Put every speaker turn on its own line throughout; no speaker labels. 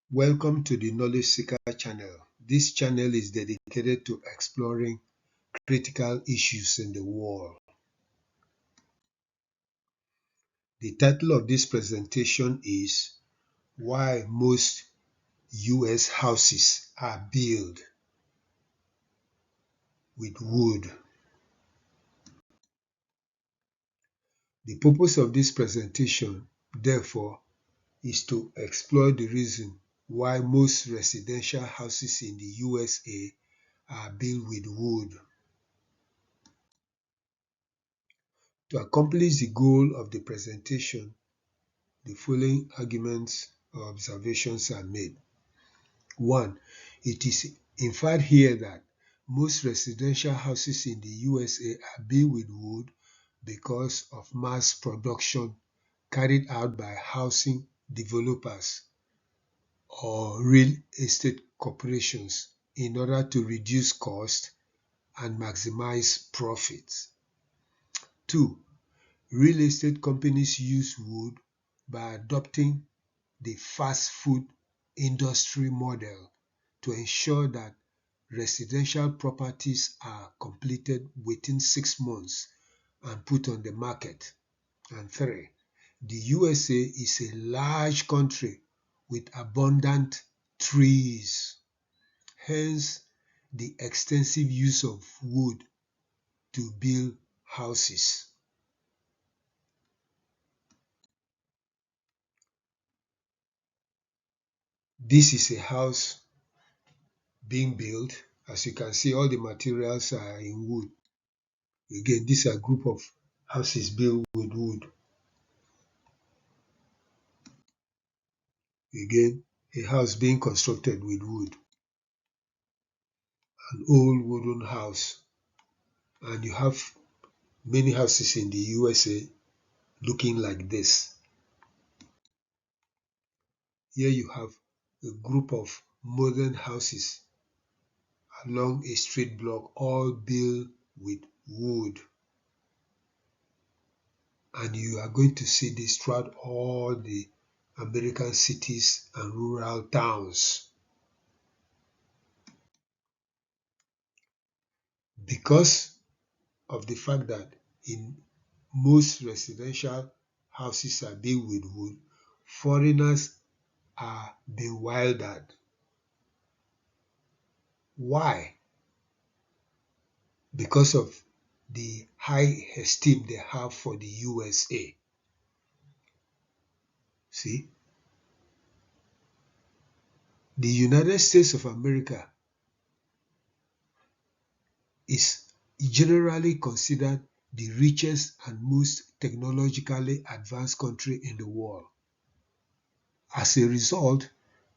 Welcome to the Knowledge Seeker channel. This channel is dedicated to exploring critical issues in the world. The title of this presentation is Why Most US Houses Are Built with Wood. The purpose of this presentation, therefore, is to explore the reason why most residential houses in the USA are built with wood. To accomplish the goal of the presentation, the following arguments or observations are made. 1. It is inferred here that most residential houses in the USA are built with wood because of mass production carried out by housing developers or real estate corporations in order to reduce costs and maximize profits. 2. Real estate companies use wood by adopting the fast food industry model to ensure that residential properties are completed within 6 months and put on the market. And 3. The USA is a large country with abundant trees. Hence, the extensive use of wood to build houses. This is a house being built. As you can see, all the materials are in wood. Again, these are a group of houses built with wood. Again, a house being constructed with wood. An old wooden house. And you have many houses in the USA looking like this. Here you have a group of modern houses along a straight block, all built with wood. And you are going to see this throughout all the American cities and rural towns. Because of the fact that in most residential houses are built with wood, foreigners are bewildered. Why? Because of the high esteem they have for the USA. See? The United States of America is generally considered the richest and most technologically advanced country in the world. As a result,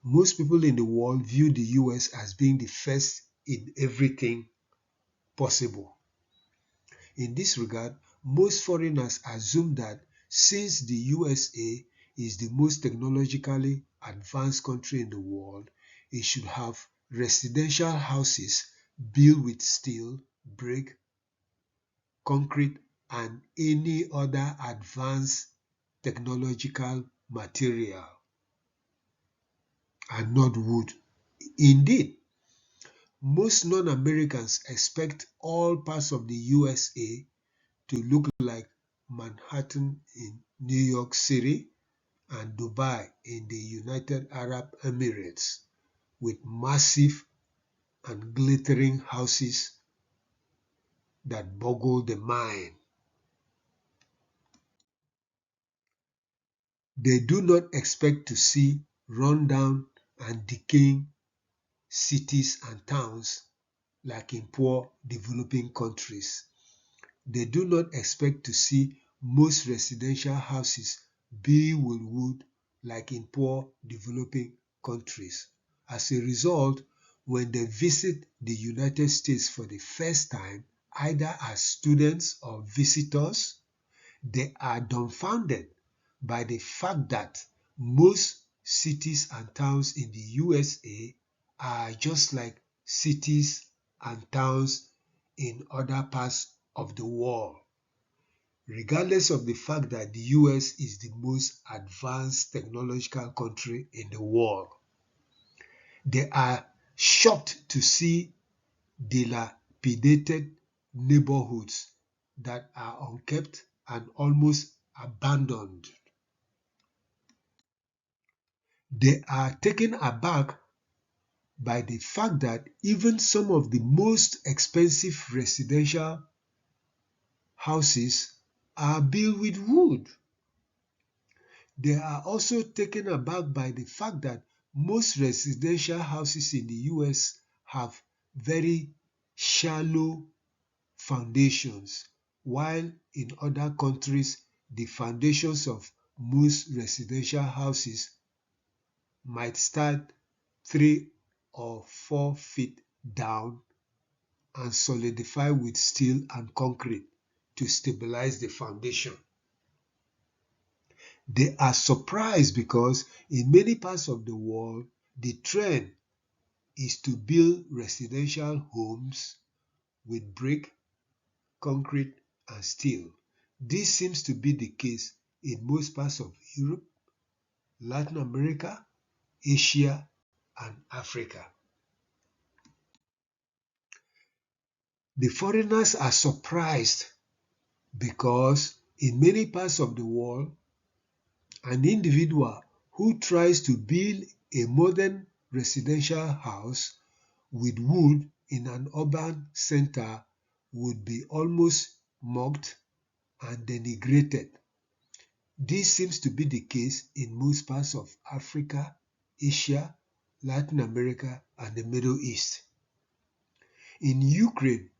most people in the world view the US as being the first in everything possible. In this regard, most foreigners assume that since the USA is the most technologically advanced country in the world, it should have residential houses built with steel, brick, concrete, and any other advanced technological material, and not wood. Indeed, most non-Americans expect all parts of the USA to look like Manhattan in New York City and Dubai in the United Arab Emirates, with massive and glittering houses that boggle the mind. They do not expect to see rundown and decaying cities and towns like in poor developing countries. They do not expect to see most residential houses built with wood like in poor developing countries. As a result, when they visit the United States for the first time, either as students or visitors, they are dumbfounded by the fact that most cities and towns in the USA are just like cities and towns in other parts of the world, regardless of the fact that the US is the most advanced technological country in the world. They are shocked to see dilapidated neighborhoods that are unkept and almost abandoned. They are taken aback by the fact that even some of the most expensive residential houses are built with wood. They are also taken aback by the fact that most residential houses in the US have very shallow foundations, while in other countries, the foundations of most residential houses might start 3 or 4 feet down and solidify with steel and concrete to stabilize the foundation. They are surprised because in many parts of the world, the trend is to build residential homes with brick, concrete, and steel. This seems to be the case in most parts of Europe, Latin America, Asia, and Africa. The foreigners are surprised because in many parts of the world, an individual who tries to build a modern residential house with wood in an urban center would be almost mocked and denigrated. This seems to be the case in most parts of Africa, Asia, Latin America, and the Middle East. In Ukraine,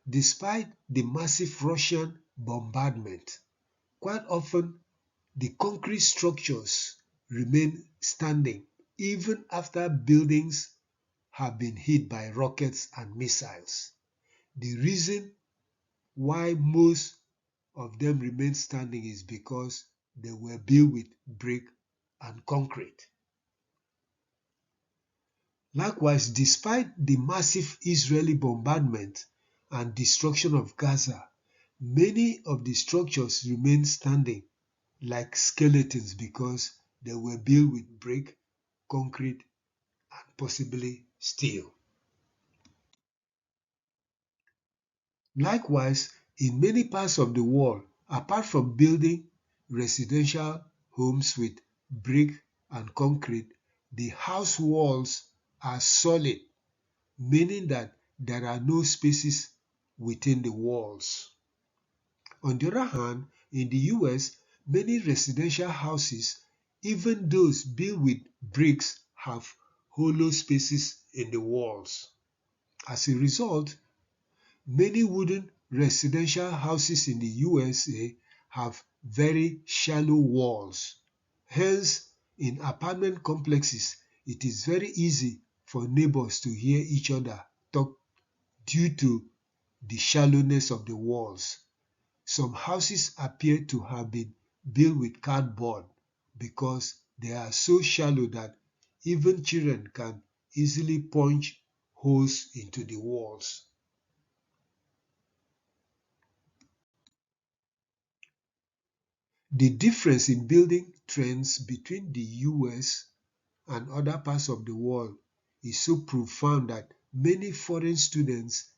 despite the massive Russian bombardment, quite often the concrete structures remain standing even after buildings have been hit by rockets and missiles. The reason why most of them remain standing is because they were built with brick and concrete. Likewise, despite the massive Israeli bombardment and destruction of Gaza, many of the structures remain standing like skeletons because they were built with brick, concrete, and possibly steel. Likewise, in many parts of the world, apart from building residential homes with brick and concrete, the house walls are solid, meaning that there are no spaces within the walls. On the other hand, in the US, many residential houses, even those built with bricks, have hollow spaces in the walls. As a result, many wooden residential houses in the USA have very shallow walls. Hence, in apartment complexes, it is very easy for neighbors to hear each other talk due to the shallowness of the walls. Some houses appear to have been built with cardboard because they are so shallow that even children can easily punch holes into the walls. The difference in building trends between the US and other parts of the world is so profound that many foreign students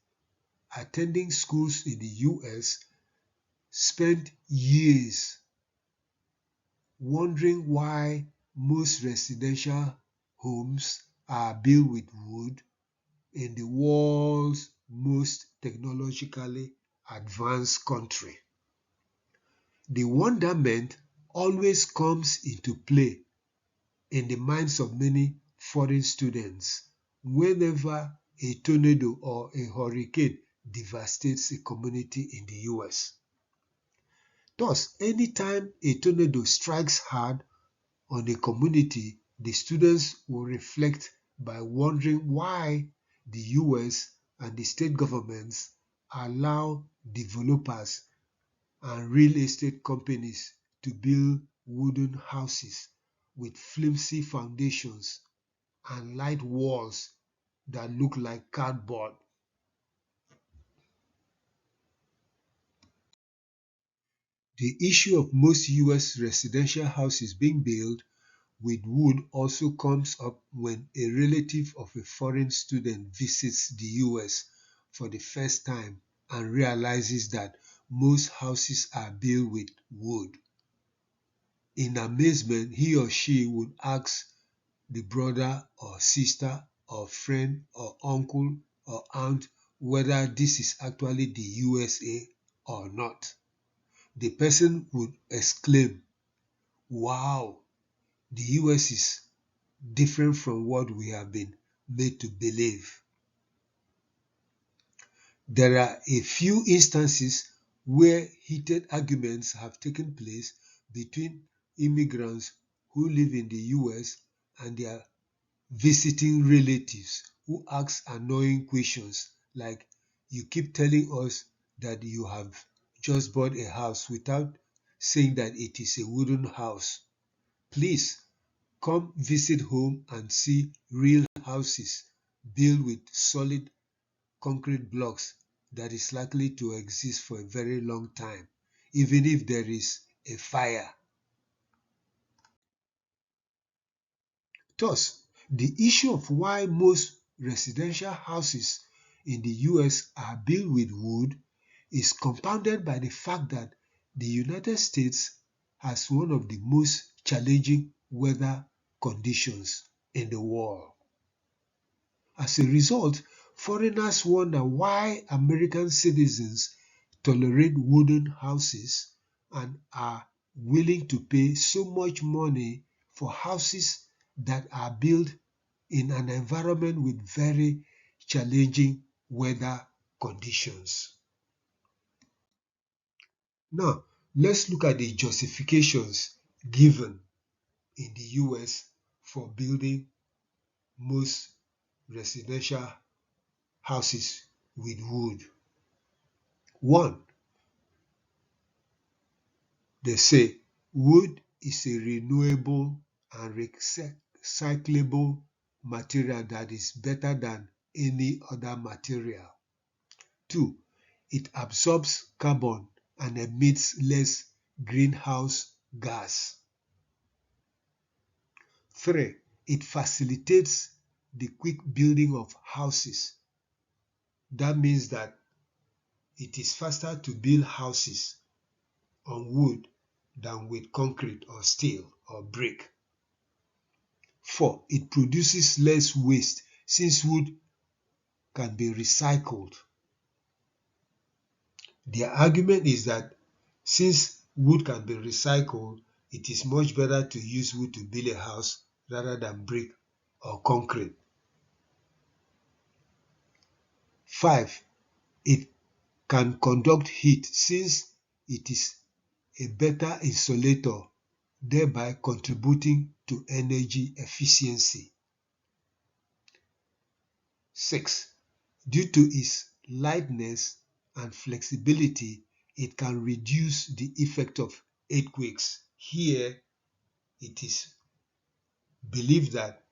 attending schools in the US spend years wondering why most residential homes are built with wood in the world's most technologically advanced country. The wonderment always comes into play in the minds of many foreign students whenever a tornado or a hurricane devastates a community in the US. Thus, anytime a tornado strikes hard on a community, the students will reflect by wondering why the US and the state governments allow developers and real estate companies to build wooden houses with flimsy foundations and light walls that look like cardboard. The issue of most US residential houses being built with wood also comes up when a relative of a foreign student visits the US for the first time and realizes that most houses are built with wood. In amazement, he or she would ask the brother or sister or friend or uncle or aunt whether this is actually the USA or not. The person would exclaim, "Wow, the US is different from what we have been made to believe." There are a few instances where heated arguments have taken place between immigrants who live in the US and their visiting relatives who ask annoying questions like, "You keep telling us that you have just bought a house without saying that it is a wooden house. Please come visit home and see real houses built with solid concrete blocks that is likely to exist for a very long time, even if there is a fire." Thus, the issue of why most residential houses in the US are built with wood is compounded by the fact that the United States has one of the most challenging weather conditions in the world. As a result, foreigners wonder why American citizens tolerate wooden houses and are willing to pay so much money for houses that are built in an environment with very challenging weather conditions. Now, let's look at the justifications given in the US for building most residential houses with wood. One, they say wood is a renewable and recyclable material that is better than any other material. Two, it absorbs carbon and emits less greenhouse gas. Three, it facilitates the quick building of houses. That means that it is faster to build houses on wood than with concrete or steel or brick. Four, it produces less waste since wood can be recycled. Their argument is that since wood can be recycled, it is much better to use wood to build a house rather than brick or concrete. Five, it can conduct heat since it is a better insulator, thereby contributing to energy efficiency. 6. Due to its lightness and flexibility, it can reduce the effect of earthquakes. Here, it is believed that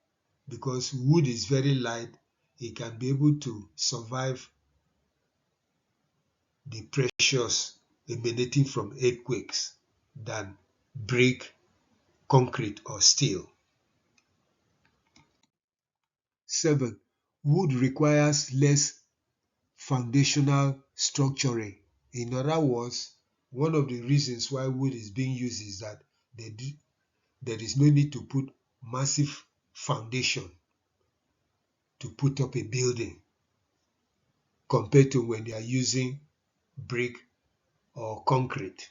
because wood is very light, it can be able to survive the pressures emanating from earthquakes than brick, concrete, or steel. 7. Wood requires less foundational structuring. In other words, one of the reasons why wood is being used is that there is no need to put massive foundation to put up a building compared to when they are using brick or concrete.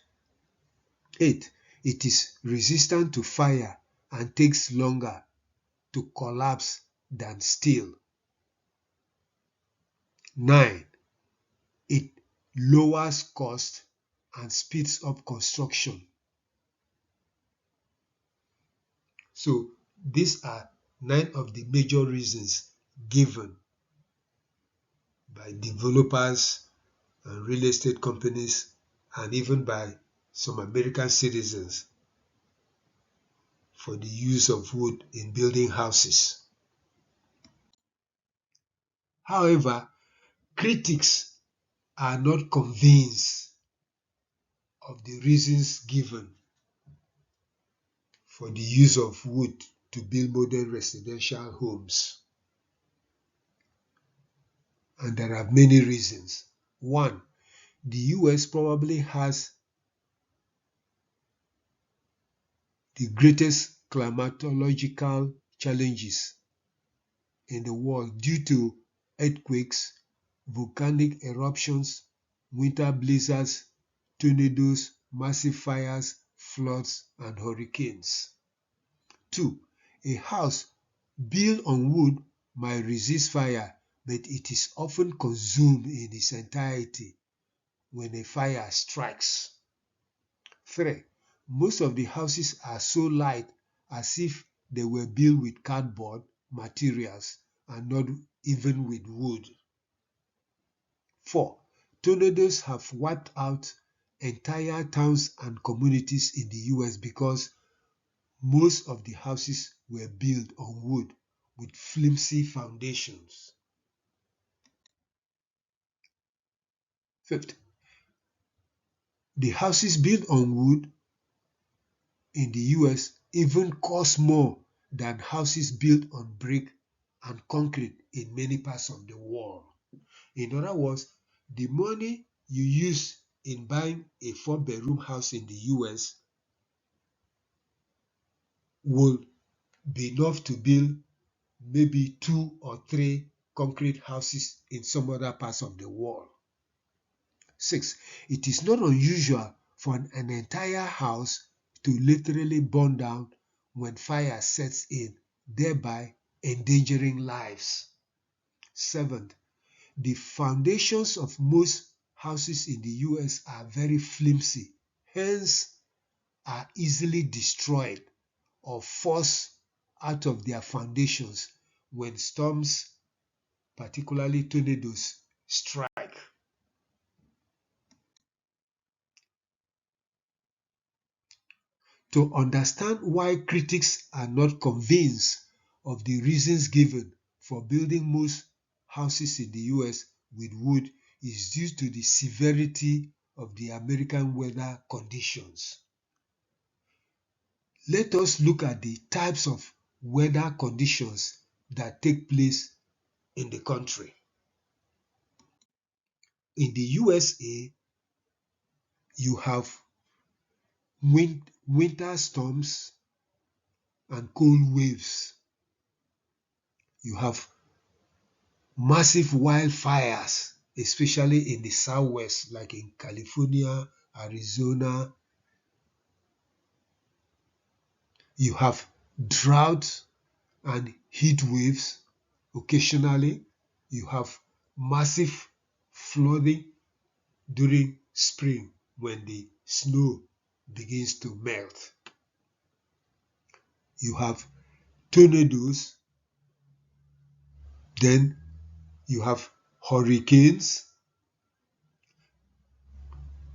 8. It is resistant to fire and takes longer to collapse than steel. 9. It lowers cost and speeds up construction. So these are 9 of the major reasons given by developers and real estate companies and even by some American citizens for the use of wood in building houses. However, critics are not convinced of the reasons given for the use of wood to build modern residential homes. And there are many reasons. One, the US probably has the greatest climatological challenges in the world due to earthquakes, volcanic eruptions, winter blizzards, tornadoes, massive fires, floods, and hurricanes. Two, a house built on wood might resist fire, but it is often consumed in its entirety when a fire strikes. Three, most of the houses are so light as if they were built with cardboard materials and not even with wood. Four, tornadoes have wiped out entire towns and communities in the US because most of the houses were built on wood with flimsy foundations. Fifth, the houses built on wood in the US even cost more than houses built on brick and concrete in many parts of the world. In other words, the money you use in buying a four-bedroom house in the US will be enough to build maybe two or three concrete houses in some other parts of the world. Six, it is not unusual for an entire house to literally burn down when fire sets in, thereby endangering lives. Seventh, the foundations of most houses in the US are very flimsy, hence are easily destroyed or forced out of their foundations when storms, particularly tornadoes, strike. To understand why critics are not convinced of the reasons given for building most houses in the US with wood is due to the severity of the American weather conditions. Let us look at the types of weather conditions that take place in the country. In the USA, you have winter storms and cold waves. You have massive wildfires, especially in the Southwest, like in California, Arizona. You have drought and heat waves occasionally. You have massive flooding during spring when the snow begins to melt. You have tornadoes, then you have hurricanes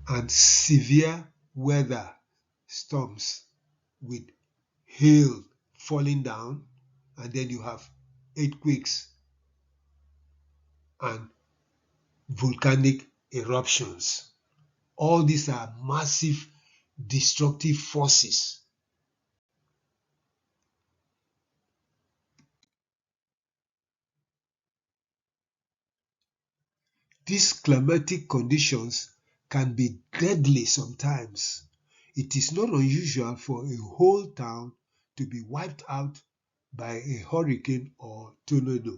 and severe weather storms with hail falling down, and then you have earthquakes and volcanic eruptions. All these are massive destructive forces. These climatic conditions can be deadly sometimes. It is not unusual for a whole town to be wiped out by a hurricane or tornado.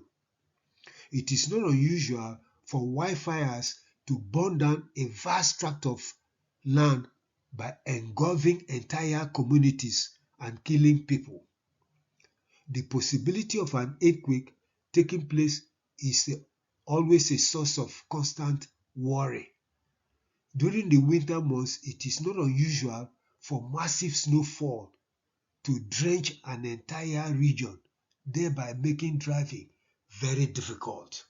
It is not unusual for wildfires to burn down a vast tract of land by engulfing entire communities and killing people. The possibility of an earthquake taking place is always a source of constant worry. During the winter months, it is not unusual for massive snowfall to drench an entire region, thereby making driving very difficult.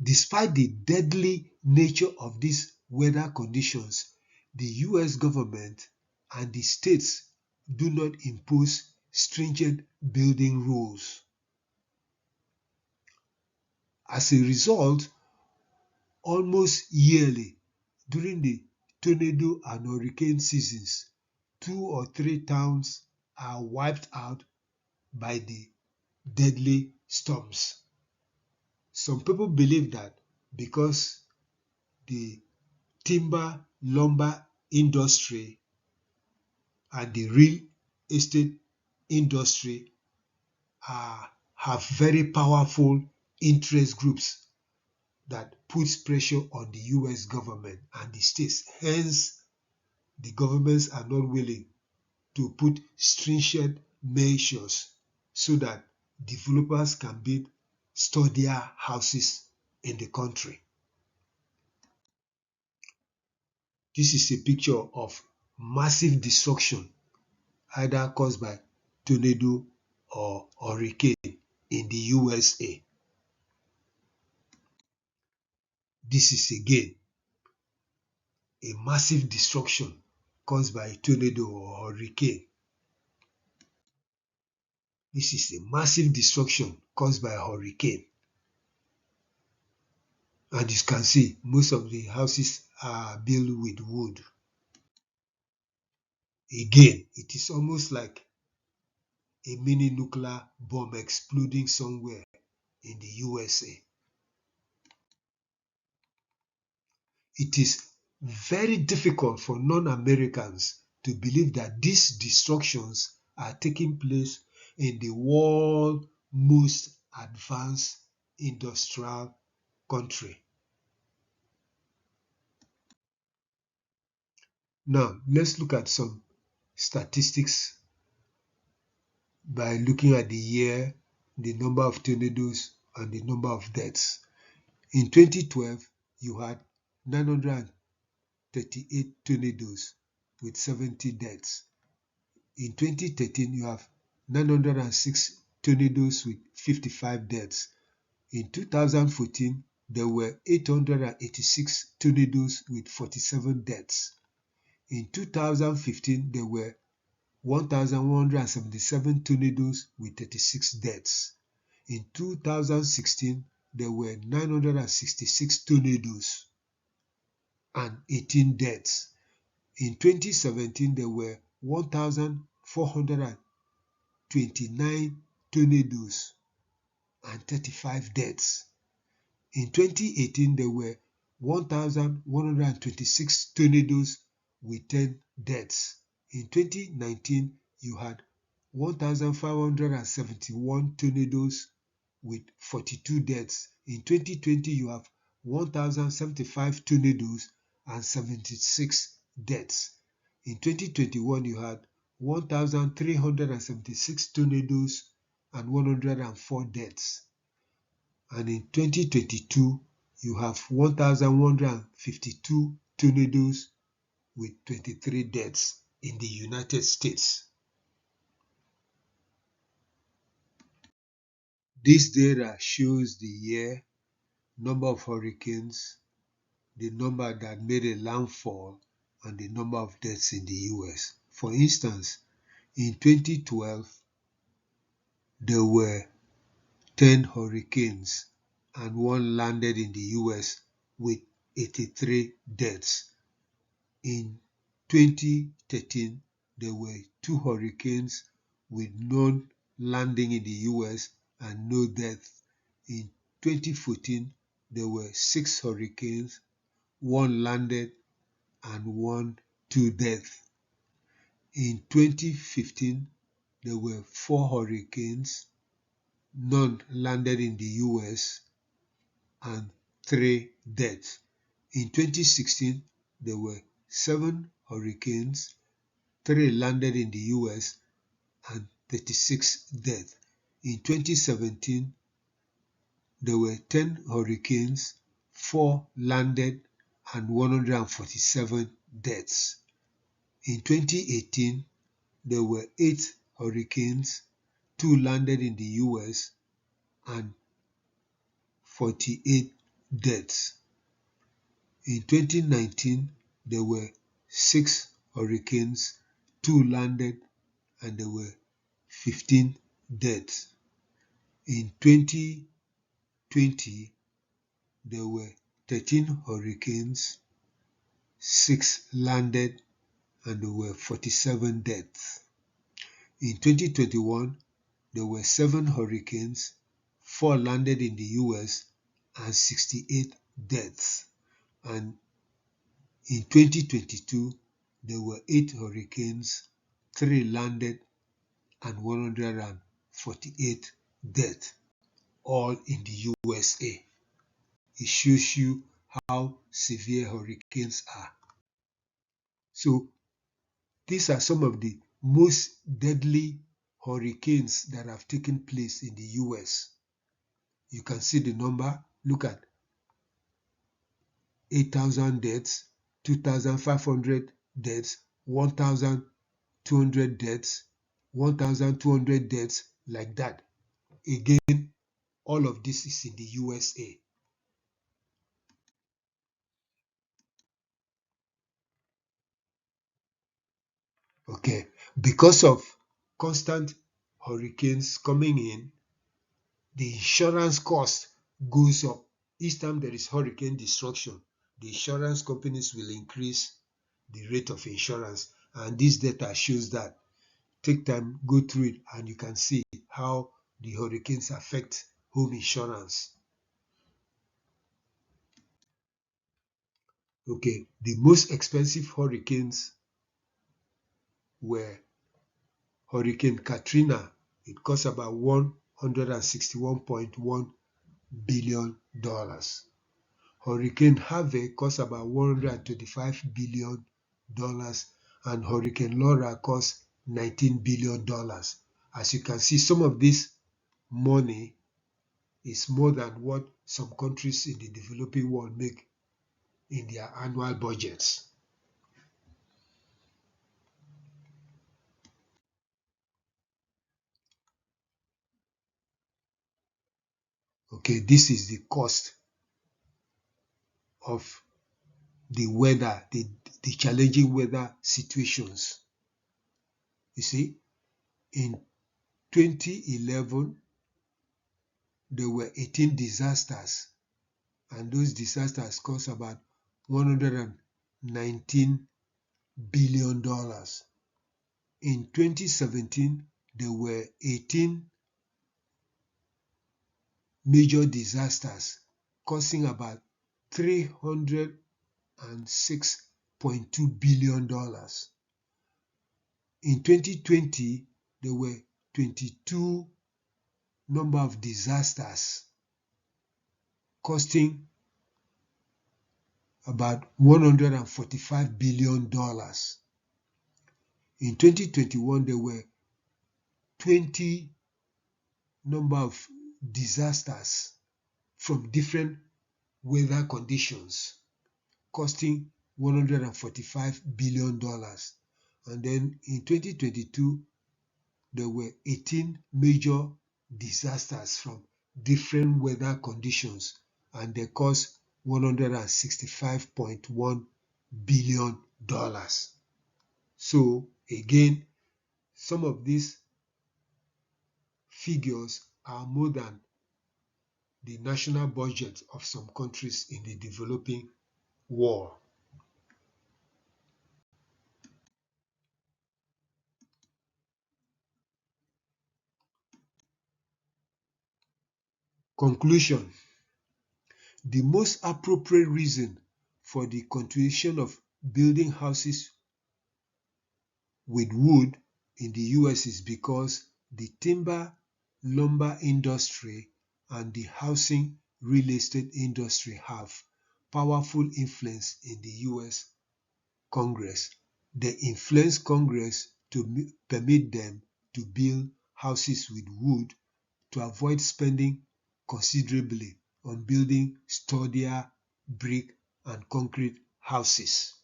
Despite the deadly nature of these weather conditions, the US government and the states do not impose stringent building rules. As a result, almost yearly during the tornado and hurricane seasons, 2 or 3 towns are wiped out by the deadly storms. Some people believe that because the lumber industry and the real estate industry have very powerful interest groups that puts pressure on the US government and the states. Hence, the governments are not willing to put stringent measures so that developers can build sturdier houses in the country. This is a picture of massive destruction either caused by tornado or hurricane in the USA. This is again a massive destruction caused by a tornado or hurricane. This is a massive destruction caused by a hurricane. And you can see most of the houses are built with wood. Again, it is almost like a mini nuclear bomb exploding somewhere in the USA. It is very difficult for non-Americans to believe that these destructions are taking place in the world's most advanced industrial country. Now, let's look at some statistics by looking at the year, the number of tornadoes, and the number of deaths. In 2012, you had 938 tornadoes with 70 deaths. In 2013, you have 906 tornadoes with 55 deaths. In 2014, there were 886 tornadoes with 47 deaths. In 2015, there were 1,177 tornadoes with 36 deaths. In 2016, there were 966 tornadoes and 18 deaths. In 2017, there were 1,429 tornadoes and 35 deaths. In 2018, there were 1,126 tornadoes with 10 deaths. In 2019, you had 1,571 tornadoes with 42 deaths. In 2020, you have 1,075 tornadoes and 76 deaths. In 2021, you had 1,376 tornadoes and 104 deaths. And in 2022, you have 1,152 tornadoes with 23 deaths in the United States. This data shows the year, number of hurricanes, the number that made a landfall, and the number of deaths in the US. For instance, in 2012, there were 10 hurricanes and one landed in the US with 83 deaths. In 2013, there were 2 hurricanes with none landing in the US and no death. In 2014, there were 6 hurricanes, 1 landed and 2 deaths. In 2015, there were 4 hurricanes, none landed in the US and 3 deaths. In 2016, there were 7 hurricanes, 3 landed in the US and 36 deaths. In 2017, there were 10 hurricanes, 4 landed and 147 deaths. In 2018, there were 8 hurricanes, 2 landed in the US and 48 deaths. In 2019, there were 6 hurricanes, 2 landed, and there were 15 deaths. In 2020, there were 13 hurricanes, 6 landed, and there were 47 deaths. In 2021, there were 7 hurricanes, 4 landed in the US, and 68 deaths. And in 2022, there were 8 hurricanes, 3 landed, and 148 deaths, all in the USA. It shows you how severe hurricanes are. So these are some of the most deadly hurricanes that have taken place in the US. You can see the number. Look at 8,000 deaths, 2,500 deaths, 1,200 deaths, 1,200 deaths, like that. Again, all of this is in the USA. Okay, because of constant hurricanes coming in, the insurance cost goes up. Each time there is hurricane destruction, the insurance companies will increase the rate of insurance, and this data shows that. Take time, go through it, and you can see how the hurricanes affect home insurance. Okay, the most expensive hurricanes were Hurricane Katrina. It cost about $161.1 billion. Hurricane Harvey cost about $125 billion, and Hurricane Laura cost $19 billion. As you can see, some of this money is more than what some countries in the developing world make in their annual budgets. Okay, this is the cost of the weather, the challenging weather situations. You see, in 2011, there were 18 disasters, and those disasters cost about $119 billion. In 2017, there were 18 major disasters costing about $306.2 billion. In 2020, there were 22 number of disasters costing about $145 billion. In 2021, there were 20 number of disasters from different weather conditions costing $145 billion. And then in 2022, there were 18 major disasters from different weather conditions, and they cost $165.1 billion. So again, some of these figures are more than the national budget of some countries in the developing world. Conclusion: the most appropriate reason for the continuation of building houses with wood in the US is because the timber lumber industry and the housing real estate industry have powerful influence in the US Congress. They influence Congress to permit them to build houses with wood to avoid spending considerably on building sturdier brick and concrete houses.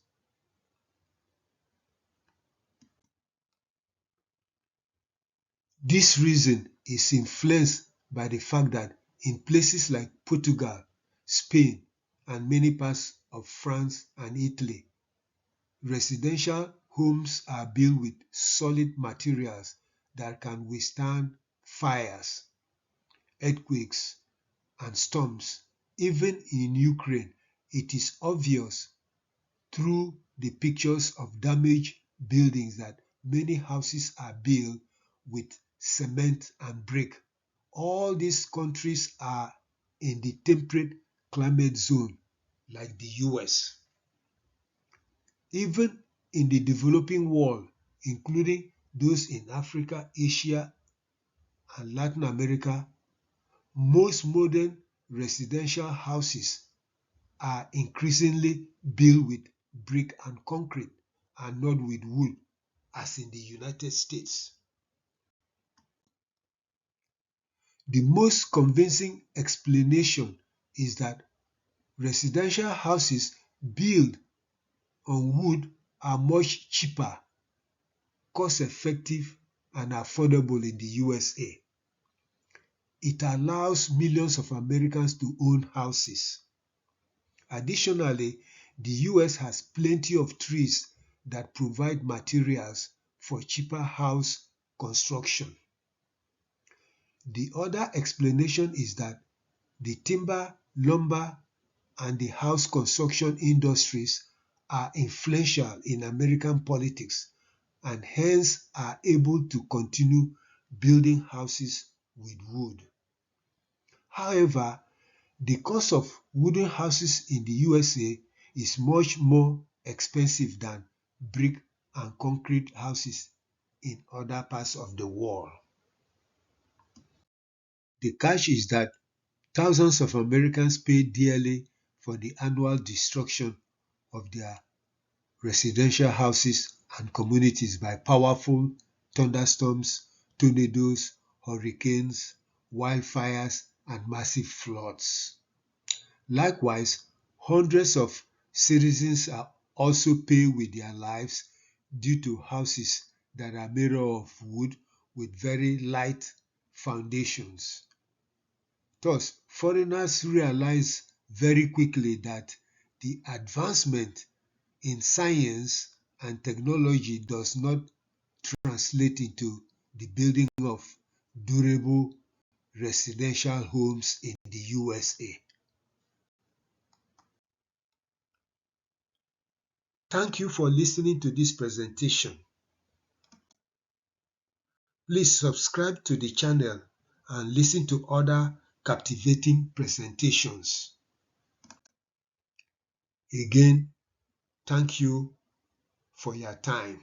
This reason is influenced by the fact that in places like Portugal, Spain, and many parts of France and Italy, residential homes are built with solid materials that can withstand fires, earthquakes, and storms. Even in Ukraine, it is obvious through the pictures of damaged buildings that many houses are built with cement and brick. All these countries are in the temperate climate zone like the US. Even in the developing world, including those in Africa, Asia, and Latin America, most modern residential houses are increasingly built with brick and concrete and not with wood, as in the United States. The most convincing explanation is that residential houses built on wood are much cheaper, cost-effective, and affordable in the USA. It allows millions of Americans to own houses. Additionally, the US has plenty of trees that provide materials for cheaper house construction. The other explanation is that the timber, lumber, and the house construction industries are influential in American politics and hence are able to continue building houses with wood. However, the cost of wooden houses in the USA is much more expensive than brick and concrete houses in other parts of the world. The catch is that thousands of Americans pay dearly for the annual destruction of their residential houses and communities by powerful thunderstorms, tornadoes, hurricanes, wildfires, and massive floods. Likewise, hundreds of citizens are also pay with their lives due to houses that are made of wood with very light foundations. Thus, foreigners realize very quickly that the advancement in science and technology does not translate into the building of durable residential homes in the USA. Thank you for listening to this presentation. Please subscribe to the channel and listen to other captivating presentations. Again, thank you for your time.